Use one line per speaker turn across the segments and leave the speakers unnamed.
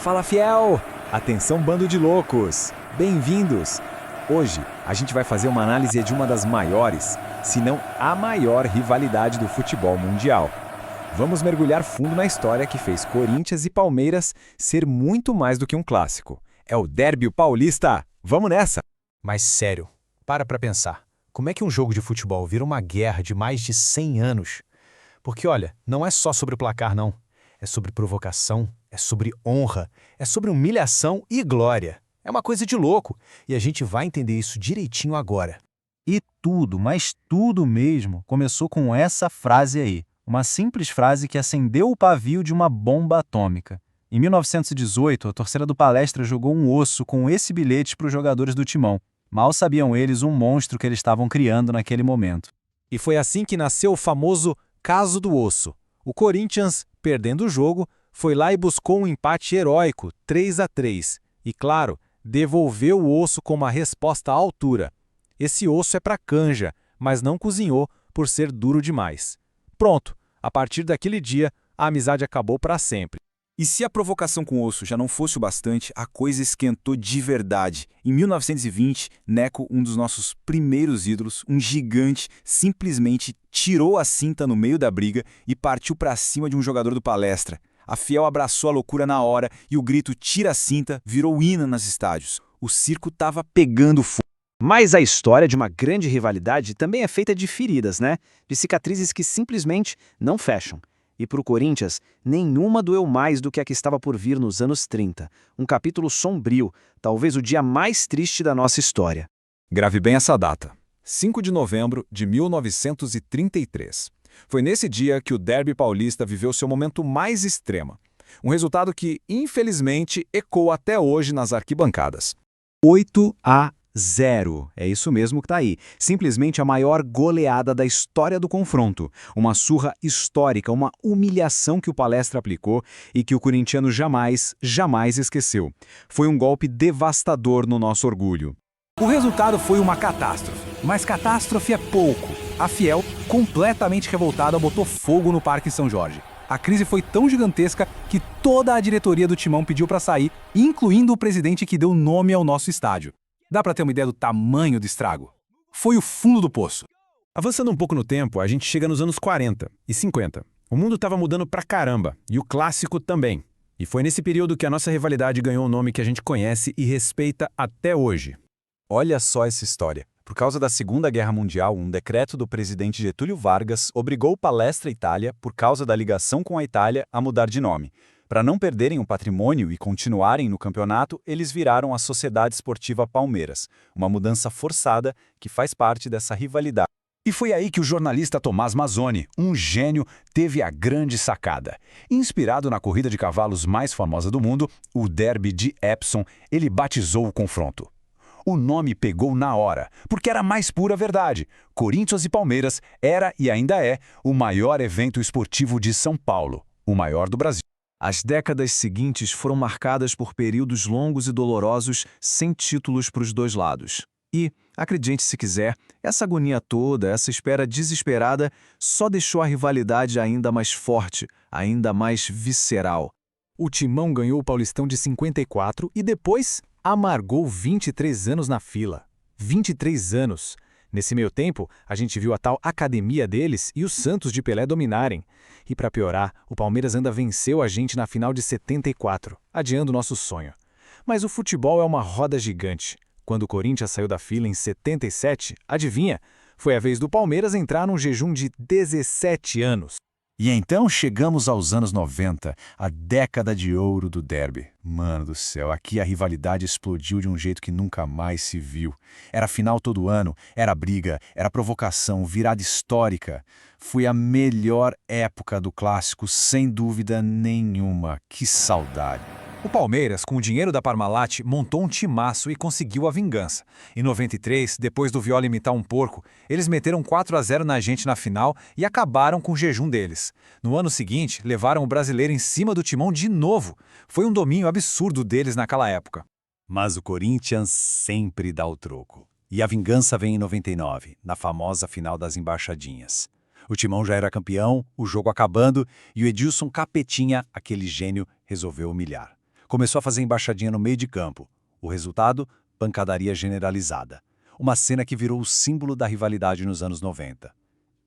Fala, fiel! Atenção, bando de loucos! Bem-vindos! Hoje a gente vai fazer uma análise de uma das maiores, se não a maior rivalidade do futebol mundial. Vamos mergulhar fundo na história que fez Corinthians e Palmeiras ser muito mais do que um clássico. É o Derby Paulista! Vamos nessa!
Mas sério, para pensar. Como é que um jogo de futebol vira uma guerra de mais de 100 anos? Porque, olha, não é só sobre o placar, não. É sobre provocação, é sobre honra, é sobre humilhação e glória. É uma coisa de louco, e a gente vai entender isso direitinho agora.
E tudo, mas tudo mesmo, começou com essa frase aí. Uma simples frase que acendeu o pavio de uma bomba atômica. Em 1918, a torcida do Palestra jogou um osso com esse bilhete para os jogadores do Timão. Mal sabiam eles um monstro que eles estavam criando naquele momento.
E foi assim que nasceu o famoso caso do osso. O Corinthians, perdendo o jogo, foi lá e buscou um empate heróico, 3-3. E, claro, devolveu o osso com uma resposta à altura. Esse osso é para canja, mas não cozinhou por ser duro demais. Pronto, a partir daquele dia, a amizade acabou para sempre.
E se a provocação com osso já não fosse o bastante, a coisa esquentou de verdade. Em 1920, Neco, um dos nossos primeiros ídolos, um gigante, simplesmente tirou a cinta no meio da briga e partiu para cima de um jogador do Palestra. A Fiel abraçou a loucura na hora e o grito "tira a cinta" virou hino nos estádios. O circo estava pegando fogo.
Mas a história de uma grande rivalidade também é feita de feridas, né? De cicatrizes que simplesmente não fecham. E para o Corinthians, nenhuma doeu mais do que a que estava por vir nos anos 30. Um capítulo sombrio, talvez o dia mais triste da nossa história.
Grave bem essa data, 5 de novembro de 1933. Foi nesse dia que o Derby Paulista viveu seu momento mais extremo. Um resultado que, infelizmente, ecoa até hoje nas arquibancadas.
8-0. É isso mesmo que está aí. Simplesmente a maior goleada da história do confronto. Uma surra histórica, uma humilhação que o Palestra aplicou e que o corintiano jamais esqueceu. Foi um golpe devastador no nosso orgulho.
O resultado foi uma catástrofe. Mas catástrofe é pouco. A Fiel, completamente revoltada, botou fogo no Parque São Jorge. A crise foi tão gigantesca que toda a diretoria do Timão pediu para sair, incluindo o presidente que deu nome ao nosso estádio. Dá para ter uma ideia do tamanho do estrago? Foi o fundo do poço.
Avançando um pouco no tempo, a gente chega nos anos 40 e 50. O mundo estava mudando pra caramba, e o clássico também. E foi nesse período que a nossa rivalidade ganhou o nome que a gente conhece e respeita até hoje.
Olha só essa história. Por causa da Segunda Guerra Mundial, um decreto do presidente Getúlio Vargas obrigou o Palestra Itália, por causa da ligação com a Itália, a mudar de nome. Para não perderem o patrimônio e continuarem no campeonato, eles viraram a Sociedade Esportiva Palmeiras, uma mudança forçada que faz parte dessa rivalidade.
E foi aí que o jornalista Tomás Mazzoni, um gênio, teve a grande sacada. Inspirado na corrida de cavalos mais famosa do mundo, o Derby de Epsom, ele batizou o confronto. O nome pegou na hora, porque era a mais pura verdade. Corinthians e Palmeiras era e ainda é o maior evento esportivo de São Paulo, o maior do Brasil.
As décadas seguintes foram marcadas por períodos longos e dolorosos, sem títulos para os dois lados. E, acredite se quiser, essa agonia toda, essa espera desesperada, só deixou a rivalidade ainda mais forte, ainda mais visceral.
O Timão ganhou o Paulistão de 54 e depois amargou 23 anos na fila. 23 anos! Nesse meio tempo, a gente viu a tal academia deles e os Santos de Pelé dominarem. E para piorar, o Palmeiras ainda venceu a gente na final de 74, adiando nosso sonho. Mas o futebol é uma roda gigante. Quando o Corinthians saiu da fila em 77, adivinha? Foi a vez do Palmeiras entrar num jejum de 17 anos.
E então chegamos aos anos 90, a década de ouro do derby. Mano do céu, aqui a rivalidade explodiu de um jeito que nunca mais se viu. Era final todo ano, era briga, era provocação, virada histórica. Foi a melhor época do clássico, sem dúvida nenhuma. Que saudade!
O Palmeiras, com o dinheiro da Parmalat, montou um timaço e conseguiu a vingança. Em 93, depois do Viola imitar um porco, eles meteram 4-0 na gente na final e acabaram com o jejum deles. No ano seguinte, levaram o brasileiro em cima do Timão de novo. Foi um domínio absurdo deles naquela época.
Mas o Corinthians sempre dá o troco. E a vingança vem em 99, na famosa final das embaixadinhas. O Timão já era campeão, o jogo acabando, e o Edilson Capetinha, aquele gênio, resolveu humilhar.
Começou a fazer embaixadinha no meio de campo. O resultado? Pancadaria generalizada. Uma cena que virou o símbolo da rivalidade nos anos 90.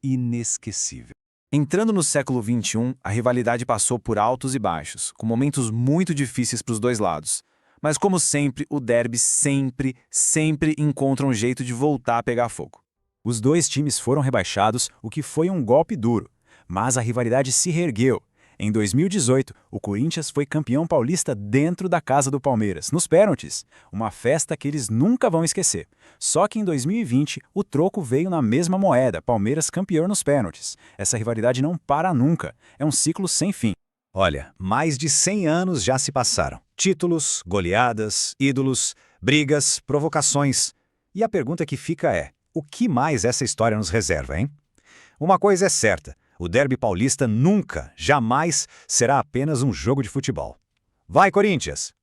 Inesquecível.
Entrando no século XXI, a rivalidade passou por altos e baixos, com momentos muito difíceis para os dois lados. Mas como sempre, o derby sempre encontra um jeito de voltar a pegar fogo. Os dois times foram rebaixados, o que foi um golpe duro. Mas a rivalidade se reergueu. Em 2018, o Corinthians foi campeão paulista dentro da casa do Palmeiras, nos pênaltis. Uma festa que eles nunca vão esquecer. Só que em 2020, o troco veio na mesma moeda, Palmeiras campeão nos pênaltis. Essa rivalidade não para nunca. É um ciclo sem fim.
Olha, mais de 100 anos já se passaram. Títulos, goleadas, ídolos, brigas, provocações. E a pergunta que fica é, o que mais essa história nos reserva, hein? Uma coisa é certa, o derby paulista nunca, jamais será apenas um jogo de futebol. Vai, Corinthians!